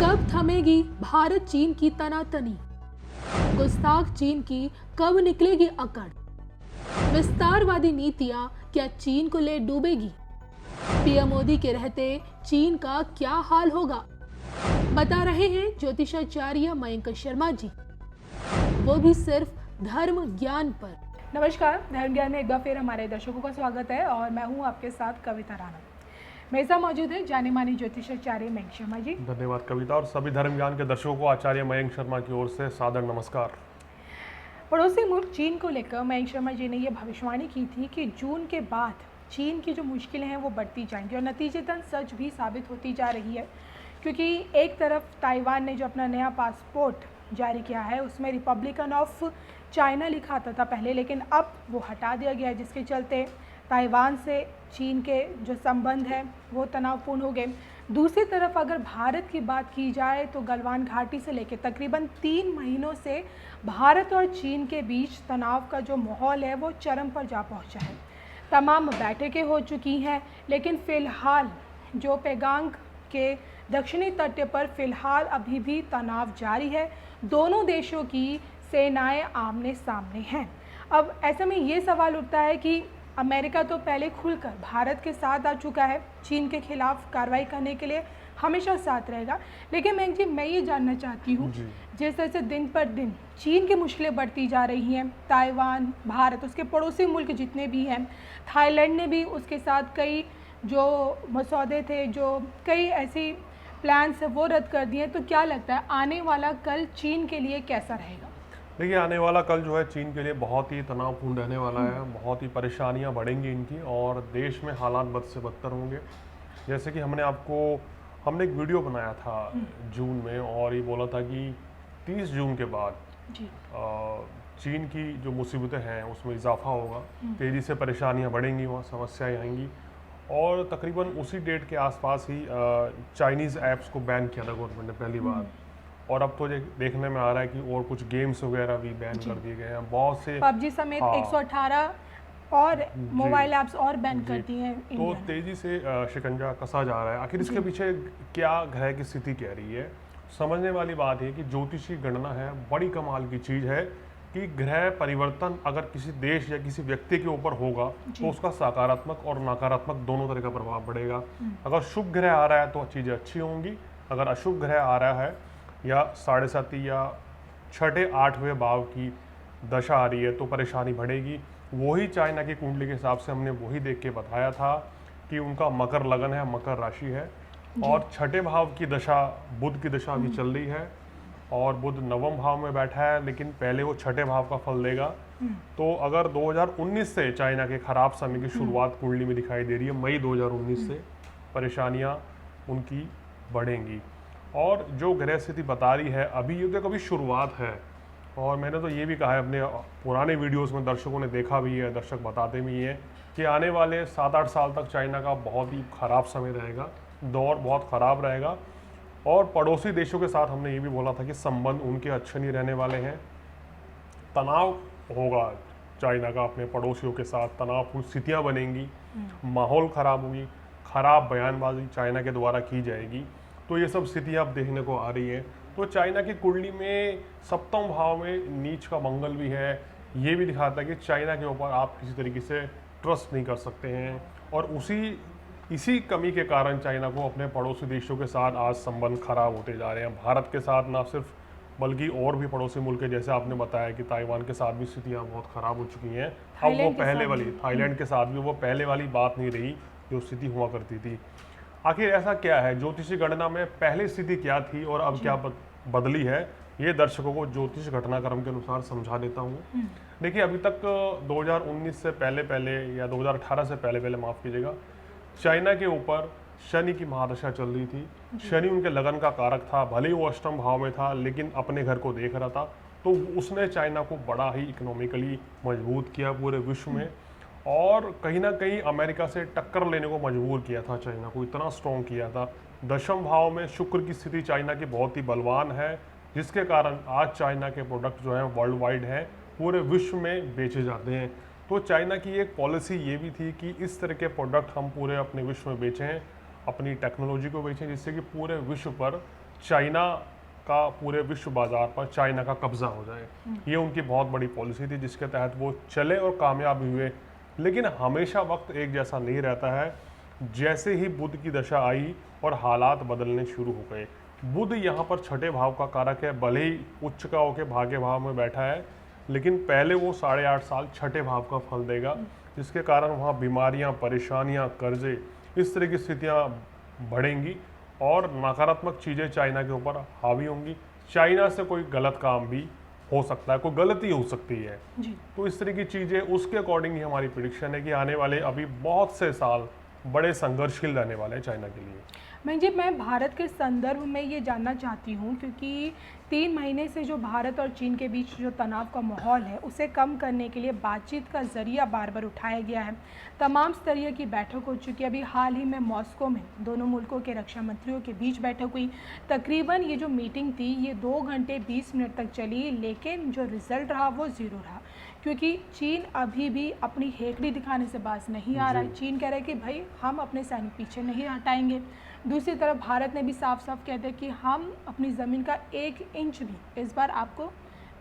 कब थमेगी भारत चीन की तनातनी? गुस्ताख चीन की कब निकलेगी अकड़? विस्तारवादी नीतियां क्या चीन को ले डूबेगी? पीएम मोदी के रहते चीन का क्या हाल होगा, बता रहे हैं ज्योतिषाचार्य मयंक शर्मा जी, वो भी सिर्फ धर्म ज्ञान पर। नमस्कार, धर्म ज्ञान में एक बार फिर हमारे दर्शकों का स्वागत है और मैं हूं आपके साथ कविता राणा। मेरे साथ मौजूद है जाने माने ज्योतिषाचार्य मयंक शर्मा जी। धन्यवाद कविता, और सभी धर्म ज्ञान के दर्शकों को आचार्य मयंक शर्मा की ओर से सादर नमस्कार। पड़ोसी मुल्क चीन को लेकर मयंक शर्मा जी ने यह भविष्यवाणी की थी कि जून के बाद चीन की जो मुश्किलें हैं वो बढ़ती जाएंगी और नतीजतन सच भी साबित होती जा रही है, क्योंकि एक तरफ ताइवान ने जो अपना नया पासपोर्ट जारी किया है उसमें रिपब्लिकन ऑफ चाइना लिखा आता था पहले, लेकिन अब वो हटा दिया गया है, जिसके चलते ताइवान से चीन के जो संबंध है वो तनावपूर्ण हो गए। दूसरी तरफ अगर भारत की बात की जाए तो गलवान घाटी से लेकर तकरीबन 3 महीनों से भारत और चीन के बीच तनाव का जो माहौल है वो चरम पर जा पहुंचा है। तमाम बैठकें हो चुकी हैं, लेकिन फ़िलहाल जो पेगांग के दक्षिणी तट पर फ़िलहाल अभी भी तनाव जारी है। दोनों देशों की सेनाएं आमने सामने हैं। अब ऐसे में ये सवाल उठता है कि अमेरिका तो पहले खुलकर भारत के साथ आ चुका है, चीन के खिलाफ कार्रवाई करने के लिए हमेशा साथ रहेगा, लेकिन मयंक जी मैं ये जानना चाहती हूँ, जिस तरह से दिन पर दिन चीन की मुश्किलें बढ़ती जा रही हैं, ताइवान, भारत, उसके पड़ोसी मुल्क जितने भी हैं, थाईलैंड ने भी उसके साथ कई जो मसौदे थे, जो कई ऐसी प्लान्स वो रद्द कर दिए, तो क्या लगता है आने वाला कल चीन के लिए कैसा रहेगा? देखिए, आने वाला कल जो है चीन के लिए बहुत ही तनावपूर्ण रहने वाला है। बहुत ही परेशानियां बढ़ेंगी इनकी और देश में हालात बद से बदतर होंगे। जैसे कि हमने एक वीडियो बनाया था जून में और ये बोला था कि 30 जून के बाद चीन की जो मुसीबतें हैं उसमें इजाफा होगा, तेज़ी से परेशानियां बढ़ेंगी, वहाँ समस्याएं आएंगी। और तकरीबन उसी डेट के आसपास ही चाइनीज़ ऐप्स को बैन किया था गवर्नमेंट ने पहली बार, और अब तो देखने में आ रहा है कि और कुछ गेम्स वगैरह भी बैन कर दिए गए हैं। बहुत से पबजी समेत 118 और मोबाइल ऐप्स और बैन कर दिए हैं। तो तेज़ी से शिकंजा कसा जा रहा है। आखिर इसके पीछे क्या ग्रह की स्थिति कह रही है? समझने वाली बात है कि ज्योतिषी गणना है, बड़ी कमाल की चीज़ है कि ग्रह परिवर्तन अगर किसी देश या किसी व्यक्ति के ऊपर होगा तो उसका सकारात्मक और नकारात्मक दोनों तरह का प्रभाव पड़ेगा। अगर शुभ ग्रह आ रहा है तो चीज़ें अच्छी होंगी, अगर अशुभ ग्रह आ रहा है या 7.5 या 6-8वें भाव की दशा आ रही है तो परेशानी बढ़ेगी। वही चाइना की कुंडली के हिसाब से हमने वही देख के बताया था कि उनका मकर लगन है, मकर राशि है, और 6ठे भाव की दशा बुध की दशा भी चल रही है और बुध 9वें भाव में बैठा है, लेकिन पहले वो 6ठे भाव का फल देगा। तो अगर 2019 से चाइना के खराब समय की शुरुआत कुंडली में दिखाई दे रही है, मई 2019 से परेशानियां उनकी बढ़ेंगी। और जो ग्रह स्थिति बता रही है अभी ये तो कभी शुरुआत है, और मैंने तो ये भी कहा है अपने पुराने वीडियोस में, दर्शकों ने देखा भी है, दर्शक बताते भी हैं कि आने वाले 7-8 साल तक चाइना का बहुत ही ख़राब समय रहेगा, दौर बहुत ख़राब रहेगा। और पड़ोसी देशों के साथ हमने ये भी बोला था कि संबंध उनके अच्छे नहीं रहने वाले हैं, तनाव होगा चाइना का अपने पड़ोसियों के साथ, तनावपूर्ण स्थितियाँ बनेंगी, माहौल ख़राब होगी, ख़राब बयानबाजी चाइना के द्वारा की जाएगी। तो ये सब स्थितियाँ अब देखने को आ रही है। तो चाइना की कुंडली में 7वें भाव में नीच का मंगल भी है, ये भी दिखाता है कि चाइना के ऊपर आप किसी तरीके से ट्रस्ट नहीं कर सकते हैं, और इसी कमी के कारण चाइना को अपने पड़ोसी देशों के साथ आज संबंध खराब होते जा रहे हैं। भारत के साथ ना सिर्फ बल्कि और भी पड़ोसी मुल्क है, जैसे आपने बताया कि ताइवान के साथ भी स्थितियाँ बहुत ख़राब हो चुकी हैं। अब वो पहले वाली थाईलैंड के साथ भी वो पहले वाली बात नहीं रही जो स्थिति हुआ करती थी। आखिर ऐसा क्या है, ज्योतिषी गणना में पहले स्थिति क्या थी और अब क्या बदली है, ये दर्शकों को ज्योतिष घटनाक्रम के अनुसार समझा देता हूँ। देखिए, अभी तक 2019 से पहले या 2018 से पहले माफ़ कीजिएगा, चाइना के ऊपर शनि की महादशा चल रही थी। शनि उनके लगन का कारक था, भले ही वो अष्टम भाव में था लेकिन अपने घर को देख रहा था, तो उसने चाइना को बड़ा ही इकोनॉमिकली मजबूत किया पूरे विश्व में, और कहीं ना कहीं अमेरिका से टक्कर लेने को मजबूर किया था, चाइना को इतना स्ट्रॉन्ग किया था। 10वें भाव में शुक्र की स्थिति चाइना की बहुत ही बलवान है, जिसके कारण आज चाइना के प्रोडक्ट जो हैं वर्ल्ड वाइड हैं, पूरे विश्व में बेचे जाते हैं। तो चाइना की एक पॉलिसी ये भी थी कि इस तरह के प्रोडक्ट हम पूरे अपने विश्व में बेचें, अपनी टेक्नोलॉजी को बेचें, जिससे कि पूरे विश्व पर चाइना का पूरे विश्व बाजार पर चाइना का कब्जा हो जाए। ये उनकी बहुत बड़ी पॉलिसी थी जिसके तहत वो चले और कामयाब भी हुए। लेकिन हमेशा वक्त एक जैसा नहीं रहता है। जैसे ही बुध की दशा आई और हालात बदलने शुरू हो गए। बुध यहाँ पर छठे भाव का कारक है, भले ही उच्च का होकर भाग्य भाव में बैठा है, लेकिन पहले वो 8.5 साल छठे भाव का फल देगा, जिसके कारण वहाँ बीमारियाँ, परेशानियाँ, कर्जे, इस तरह की स्थितियाँ बढ़ेंगी और नकारात्मक चीज़ें चाइना के ऊपर हावी होंगी। चाइना से कोई गलत काम भी हो सकता है, कोई गलती हो सकती है जी। तो इस तरह की चीज़ें, उसके अकॉर्डिंग ही हमारी प्रिडिक्शन है कि आने वाले अभी बहुत से साल बड़े संघर्षशील रहने वाले हैं चाइना के लिए। मैं भारत के संदर्भ में ये जानना चाहती हूँ, क्योंकि 3 महीने से जो भारत और चीन के बीच जो तनाव का माहौल है उसे कम करने के लिए बातचीत का जरिया बार बार उठाया गया है। तमाम स्तरीय की बैठक हो चुकी है। अभी हाल ही में मॉस्को में दोनों मुल्कों के रक्षा मंत्रियों के बीच बैठक हुई। तकरीबन ये जो मीटिंग थी ये 2 घंटे 20 मिनट तक चली, लेकिन जो रिज़ल्ट रहा वो ज़ीरो रहा, क्योंकि चीन अभी भी अपनी हेकड़ी दिखाने से बाज नहीं आ रहा है। चीन कह रहा है कि भाई हम अपने सैनिक पीछे नहीं हटाएंगे। दूसरी तरफ भारत ने भी साफ साफ कह दिया कि हम अपनी ज़मीन का 1 इंच भी इस बार आपको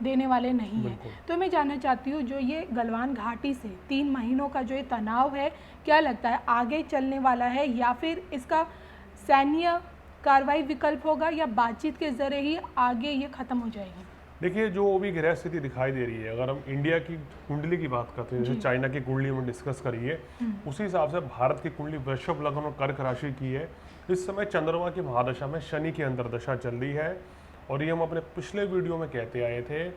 देने वाले नहीं हैं। तो मैं जानना चाहती हूँ, जो ये गलवान घाटी से 3 महीनों का जो ये तनाव है, क्या लगता है आगे चलने वाला है या फिर इसका सैन्य कार्रवाई विकल्प होगा या बातचीत के ज़रिए ही आगे ये ख़त्म हो जाएगी? देखिए, जो अभी ग्रह स्थिति दिखाई दे रही है, अगर हम इंडिया की कुंडली की बात करते हैं, जैसे चाइना की कुंडली में डिस्कस करी है, उसी हिसाब से भारत की कुंडली वृषभ लग्न और कर्क राशि की है। इस समय चंद्रमा की महादशा में शनि की अंतर्दशा चल रही है और ये हम अपने पिछले वीडियो में कहते आए थे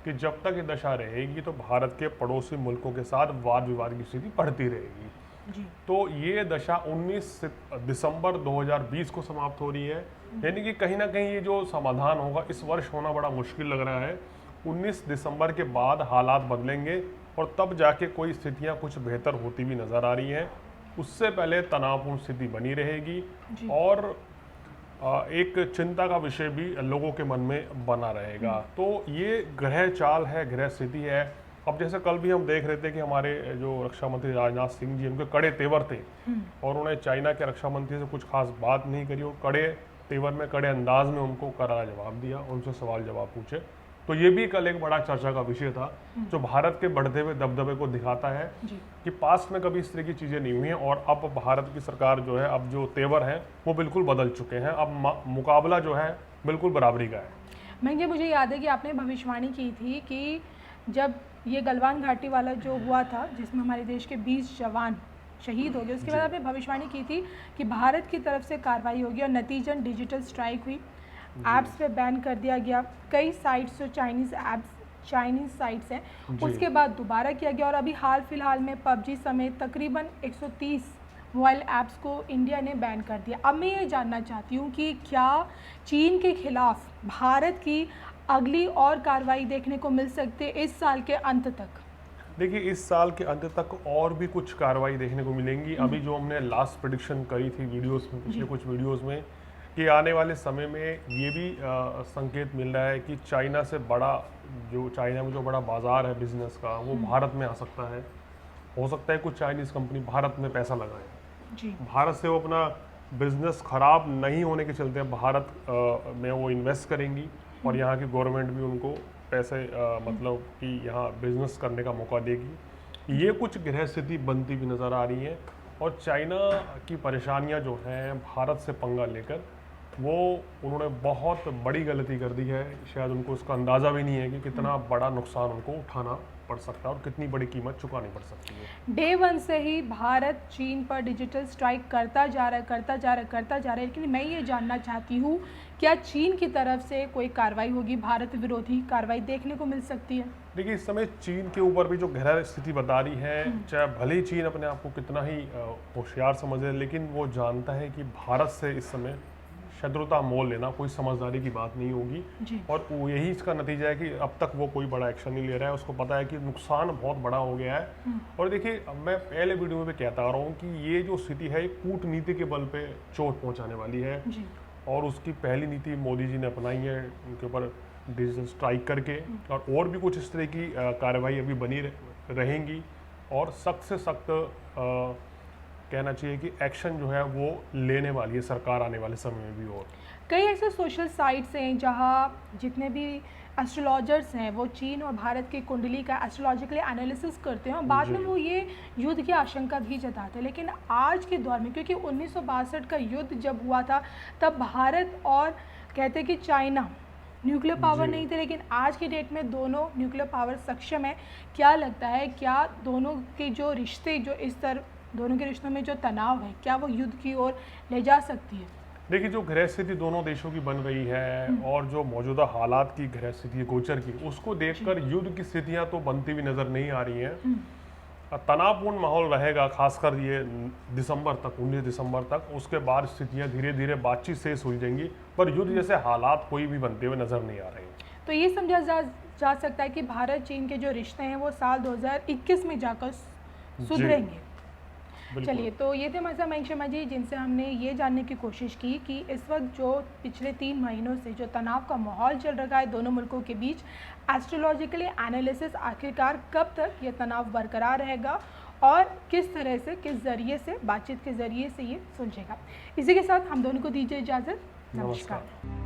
कि जब तक ये दशा रहेगी तो भारत के पड़ोसी मुल्कों के साथ वाद विवाद की स्थिति बढ़ती रहेगी। जी। तो ये दशा 19 दिसंबर 2020 को समाप्त हो रही है, यानी कि कहीं ना कहीं ये जो समाधान होगा इस वर्ष होना बड़ा मुश्किल लग रहा है। 19 दिसंबर के बाद हालात बदलेंगे और तब जाके कोई स्थितियां कुछ बेहतर होती भी नज़र आ रही हैं। उससे पहले तनावपूर्ण स्थिति बनी रहेगी और एक चिंता का विषय भी लोगों के मन में बना रहेगा। तो ये ग्रह चाल है, ग्रह स्थिति है। अब जैसे कल भी हम देख रहे थे कि हमारे जो रक्षा मंत्री राजनाथ सिंह जी, उनके कड़े तेवर थे और उन्होंने चाइना के रक्षा मंत्री से कुछ खास बात नहीं करी और कड़े तेवर में, कड़े अंदाज में उनको करारा जवाब दिया, उनसे सवाल जवाब पूछे। तो ये भी कल एक बड़ा चर्चा का विषय था, जो भारत के बढ़ते हुए दबदबे को दिखाता है कि पास्ट में कभी इस तरह की चीज़ें नहीं हुई हैं और अब भारत की सरकार जो है, अब जो तेवर हैं वो बिल्कुल बदल चुके हैं। अब मुकाबला जो है बिल्कुल बराबरी का है। मुझे याद है कि आपने भविष्यवाणी की थी कि जब ये गलवान घाटी वाला जो हुआ था, जिसमें हमारे देश के 20 जवान शहीद हो गए, उसके बाद आपने भविष्यवाणी की थी कि भारत की तरफ से कार्रवाई होगी और नतीजन डिजिटल स्ट्राइक हुई, ऐप्स पे बैन कर दिया गया। कई साइट्स जो चाइनीज़ साइट्स हैं उसके बाद दोबारा किया गया और अभी हाल फिलहाल में पबजी समेत तकरीबन 130 मोबाइल ऐप्स को इंडिया ने बैन कर दिया। अब मैं ये जानना चाहती हूँ कि क्या चीन के खिलाफ भारत की अगली और कार्रवाई देखने को मिल सकती है इस साल के अंत तक? देखिए, इस साल के अंत तक और भी कुछ कार्रवाई देखने को मिलेंगी। अभी जो हमने लास्ट प्रेडिक्शन करी थी वीडियोस में, पिछले कुछ वीडियोस में, कि आने वाले समय में ये भी संकेत मिल रहा है कि चाइना से बड़ा, जो चाइना में जो बड़ा बाजार है बिजनेस का, वो भारत में आ सकता है। हो सकता है कुछ चाइनीज़ कंपनी भारत में पैसा लगाए, भारत से वो अपना बिजनेस खराब नहीं होने के चलते भारत में वो इन्वेस्ट करेंगी और यहाँ की गवर्नमेंट भी उनको पैसे मतलब कि यहाँ बिजनेस करने का मौका देगी। ये कुछ ग्रह स्थिति बनती भी नज़र आ रही है और चाइना की परेशानियाँ जो हैं भारत से पंगा लेकर, वो उन्होंने बहुत बड़ी गलती कर दी है। शायद उनको उसका अंदाज़ा भी नहीं है कि कितना बड़ा नुकसान उनको उठाना पड़ सकता है और कितनी बड़ी कीमत चुकानी पड़ सकती है। डे 1 से ही भारत चीन पर डिजिटल स्ट्राइक करता जा रहा है। लेकिन मैं ये जानना चाहती हूँ, क्या चीन की तरफ से कोई कार्रवाई होगी, भारत विरोधी कार्रवाई देखने को मिल सकती है? देखिए, इस समय चीन के ऊपर भी जो गहरा स्थिति बता रही है, चाहे भले ही चीन अपने आप को कितना ही होशियार समझे, लेकिन वो जानता है कि भारत से इस समय शत्रुता मोल लेना कोई समझदारी की बात नहीं होगी और यही इसका नतीजा है कि अब तक वो कोई बड़ा एक्शन नहीं ले रहा है। उसको पता है कि नुकसान बहुत बड़ा हो गया है। और देखिए, मैं पहले वीडियो में भी कहता आ रहा हूँ कि ये जो स्थिति है कूटनीति के बल पे चोट पहुँचाने वाली है और उसकी पहली नीति मोदी जी ने अपनाई है उनके ऊपर डिजिटल स्ट्राइक करके, और भी कुछ इस तरह की कार्रवाई अभी बनी रहेंगी और सख्त से सख्त कहना चाहिए कि एक्शन जो है वो लेने वाली है सरकार आने वाले समय में भी। और कई ऐसे सोशल साइट्स हैं जहाँ जितने भी एस्ट्रोलॉजर्स हैं वो चीन और भारत की कुंडली का एस्ट्रोलॉजिकली एनालिसिस करते हैं और बाद में जी। वो ये युद्ध की आशंका भी जताते हैं। लेकिन आज के दौर में, क्योंकि 1962 का युद्ध जब हुआ था तब भारत और कहते हैं कि चाइना न्यूक्लियर पावर जी। नहीं थे, लेकिन आज की डेट में दोनों न्यूक्लियर पावर सक्षम है। क्या लगता है, क्या दोनों के जो रिश्ते, जो इस तरह दोनों के रिश्तों में जो तनाव है, क्या वो युद्ध की ओर ले जा सकती है? देखिए, जो ग्रह स्थिति दोनों देशों की बन रही है और जो मौजूदा हालात की ग्रह स्थिति है गोचर की, उसको देखकर युद्ध की स्थितियां तो बनती हुई नजर नहीं आ रही हैं। तनावपूर्ण माहौल रहेगा, खासकर ये दिसंबर तक, 19 दिसंबर तक। उसके बाद स्थितियां धीरे धीरे बातचीत से सुलझेंगी, पर युद्ध जैसे हालात कोई भी बनते हुए नजर नहीं आ रहे हैं। तो ये समझा जा सकता है कि भारत चीन के जो रिश्ते हैं वो साल 2021 में जाकर सुधरेंगे। बिल्कुल। चलिए, तो ये थे हमारे साथ मयंक शर्मा जी, जिनसे हमने ये जानने की कोशिश की कि इस वक्त जो पिछले 3 महीनों से जो तनाव का माहौल चल रहा है दोनों मुल्कों के बीच, एस्ट्रोलॉजिकली एनालिसिस आखिरकार कब तक ये तनाव बरकरार रहेगा और किस तरह से, किस ज़रिए से, बातचीत के ज़रिए से ये सुलझेगा। इसी के साथ हम दोनों को दीजिए इजाज़त। नमस्कार।